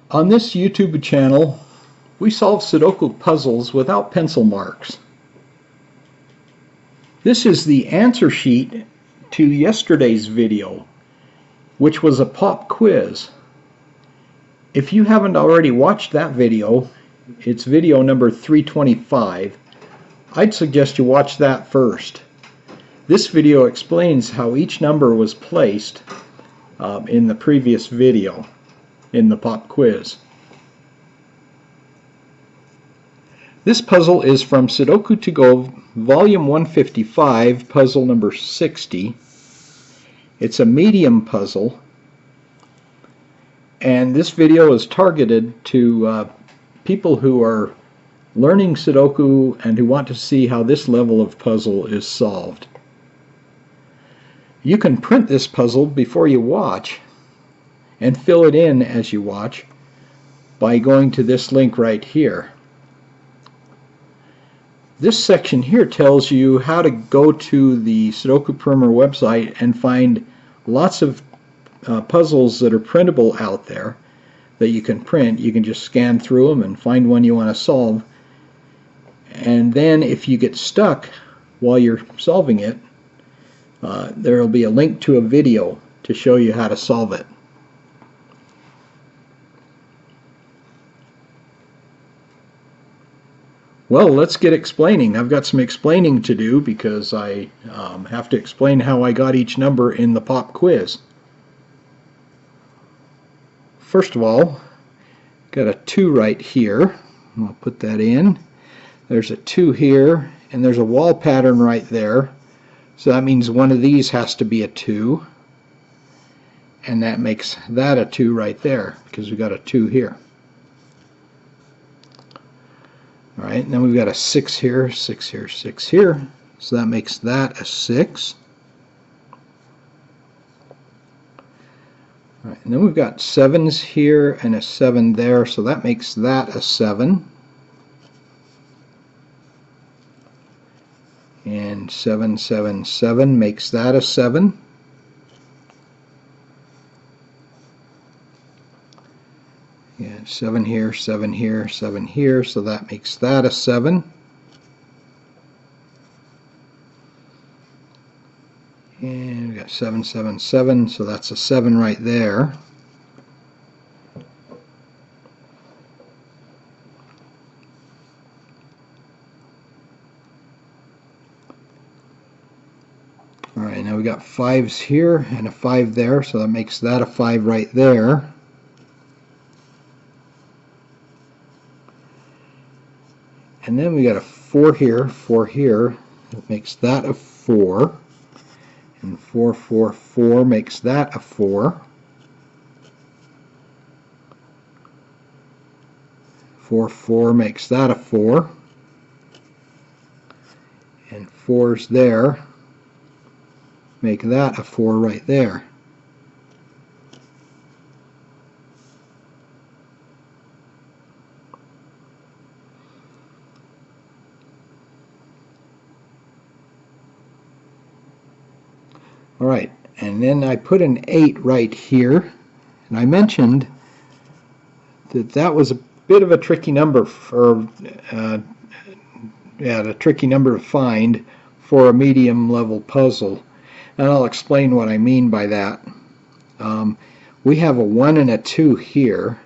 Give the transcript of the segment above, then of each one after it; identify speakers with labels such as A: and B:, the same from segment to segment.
A: On this YouTube channel, we solve Sudoku puzzles without pencil marks. This is the answer sheet to yesterday's video, which was a pop quiz. If you haven't already watched that video, it's video number 325. I'd suggest you watch that first. This video explains how each number was placed in the previous video in the pop quiz. This puzzle is from Sudoku To Go, volume 155, puzzle number 60. It's a medium puzzle, and this video is targeted to people who are learning Sudoku and who want to see how this level of puzzle is solved. You can print this puzzle before you watch and fill it in as you watch by going to this link right here. This section here tells you how to go to the Sudoku Primer website and find lots of puzzles that are printable out there that you can print. You can just scan through them and find one you want to solve. And then if you get stuck while you're solving it, there will be a link to a video to show you how to solve it. Well, let's get explaining. I've got some explaining to do because I have to explain how I got each number in the pop quiz. First of all, got a 2 right here. I'll put that in. There's a 2 here, and there's a wall pattern right there. So that means one of these has to be a 2. And that makes that a 2 right there, because we've got a 2 here. Alright, and then we've got a 6 here, 6 here, 6 here. So that makes that a 6. Alright, and then we've got 7s here and a 7 there, so that makes that a 7. And 7, 7, 7 makes that a 7. Yeah, 7 here, 7 here, 7 here, so that makes that a 7. And we got 7, 7, 7, so that's a 7 right there. Alright, now we got 5s here and a 5 there, so that makes that a 5 right there. And then we got a 4 here, 4 here, that makes that a 4. And 4, 4, 4 makes that a 4. 4, 4 makes that a 4. And 4's there make that a 4 right there. Alright, and then I put an 8 right here, and I mentioned that that was a bit of a tricky number for a tricky number to find for a medium level puzzle, and I'll explain what I mean by that. We have a 1 and a 2 here,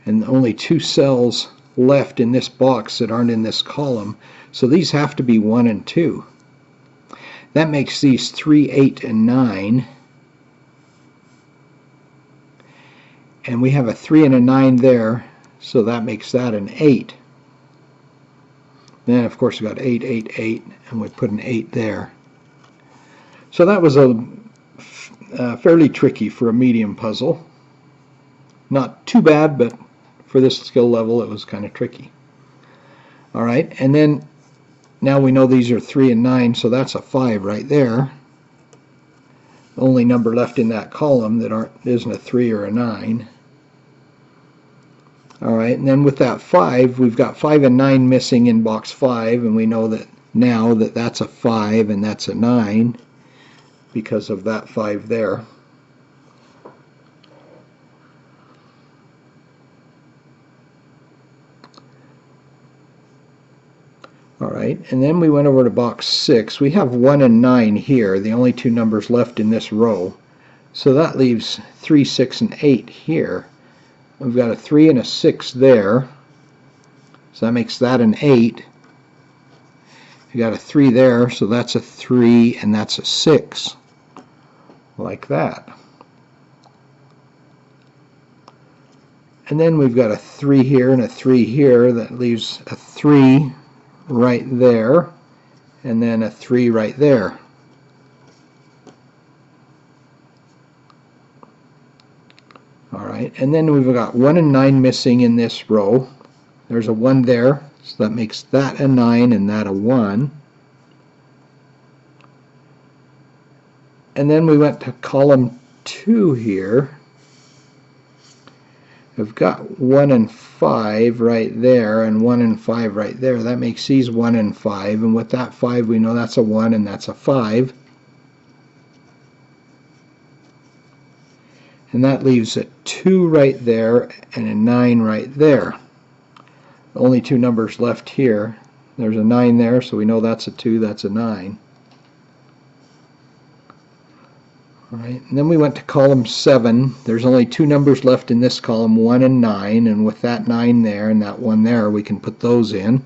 A: and only 2 cells left in this box that aren't in this column, so these have to be 1 and 2. That makes these 3, 8, and 9. And we have a 3 and a 9 there, so that makes that an 8. Then, of course, we got 8, 8, 8, and we put an 8 there. So that was fairly tricky for a medium puzzle. Not too bad, but for this skill level, it was kind of tricky. All right, and then now we know these are 3 and 9, so that's a 5 right there. The only number left in that column that isn't a 3 or a 9. Alright, and then with that 5, we've got 5 and 9 missing in box 5, and we know that now that that's a 5 and that's a 9 because of that 5 there. All right, and then we went over to box 6. We have 1 and 9 here, the only two numbers left in this row. So that leaves 3, 6, and 8 here. We've got a 3 and a 6 there. So that makes that an 8. You got a 3 there, so that's a 3 and that's a 6. Like that. And then we've got a 3 here and a 3 here. That leaves a 3 right there, and then a 3 right there. Alright, and then we've got 1 and 9 missing in this row. There's a 1 there, so that makes that a 9 and that a 1. And then we went to column 2 here. We've got 1 and 5 right there and 1 and 5 right there. That makes these 1 and 5, and with that 5 we know that's a 1 and that's a 5. And that leaves a 2 right there and a 9 right there. The only two numbers left here. There's a 9 there, so we know that's a 2, that's a 9. Alright, and then we went to column 7. There's only two numbers left in this column, 1 and 9, and with that 9 there and that 1 there, we can put those in.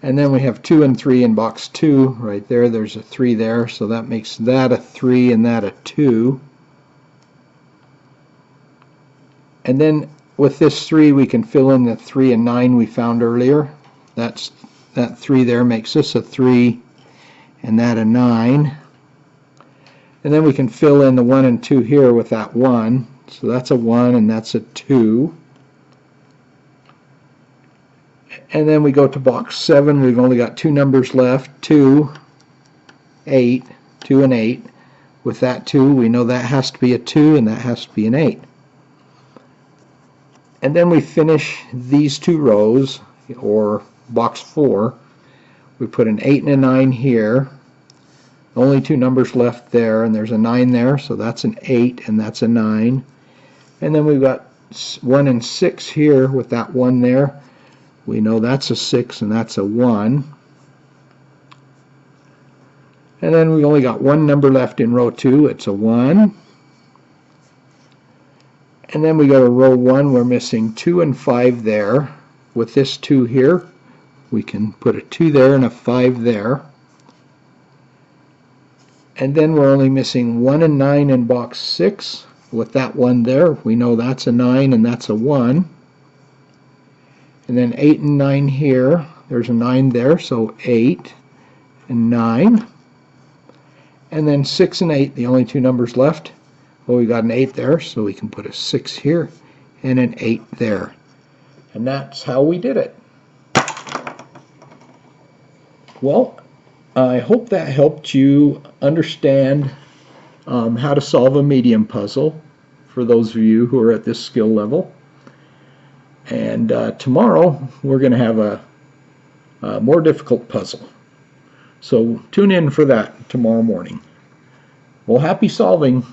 A: And then we have 2 and 3 in box 2 right there. There's a 3 there, so that makes that a 3 and that a 2. And then with this 3 we can fill in the 3 and 9 we found earlier. That 3 there makes this a 3 and that a 9. And then we can fill in the 1 and 2 here with that 1. So that's a 1 and that's a 2. And then we go to box 7. We've only got two numbers left, 2, 8, 2 and 8. With that 2 we know that has to be a 2 and that has to be an 8. And then we finish these two rows, or box 4. We put an 8 and a 9 here. Only two numbers left there, and there's a 9 there, so that's an 8 and that's a 9. And then we've got 1 and 6 here with that 1 there. We know that's a 6 and that's a 1. And then we only got one number left in row 2. It's a 1. And then we go to row 1. We're missing 2 and 5 there. With this 2 here, we can put a 2 there and a 5 there. And then we're only missing 1 and 9 in box 6. With that 1 there, we know that's a 9 and that's a 1. And then 8 and 9 here. There's a 9 there, so 8 and 9. And then 6 and 8, the only two numbers left. Well, we got an 8 there, so we can put a 6 here and an 8 there. And that's how we did it. Well, I hope that helped you understand how to solve a medium puzzle for those of you who are at this skill level. And tomorrow we're going to have a more difficult puzzle. So tune in for that tomorrow morning. Well, happy solving.